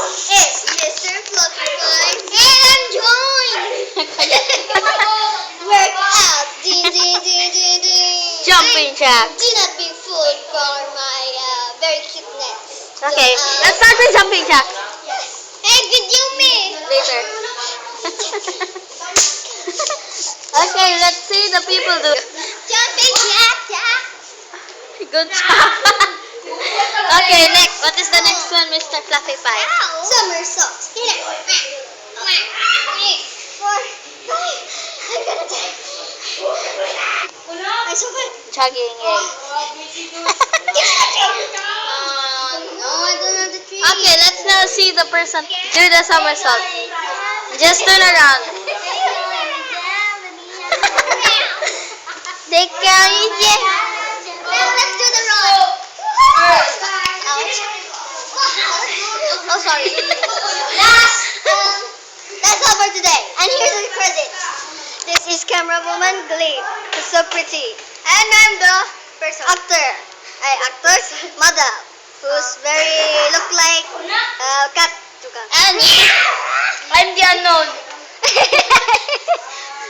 It's Mr. Flutterfly and I'm joined. Work out. Ding, ding, ding, ding, ding. Jumping jack. Do not be fooled for my very cuteness. Okay, So, let's start with jumping jack. Hey, video me. Later. Okay, let's see the people do. Jumping jack, jack. Good job. Okay, next. What is the next one, Mr. Fluffy Pie? Somersaults. I'm gonna die. I'm so good. Chugging egg. No, I don't have the tree. Okay, let's now see the person do the somersault. Just turn around. They carry it. Now let's do the run. Ouch. Oh, sorry. That's all for today. And here's the credits. This is camera woman Glee. It's so pretty. And I'm the actor's mother, who's very look like cat. And I'm the unknown.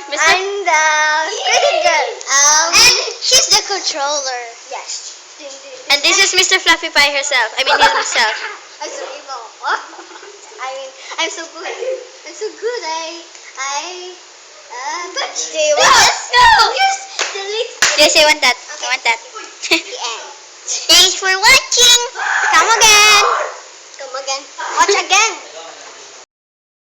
I'm the credit girl. And she's the controller. Yes. And this is Mr. Fluffy Pie herself. I mean himself. I'm so evil. I'm so good. I'm so good. But do you want this? No. Just delete. Yes, I want that. I want that. The end. Thanks for watching. Come again. Come again. Watch again.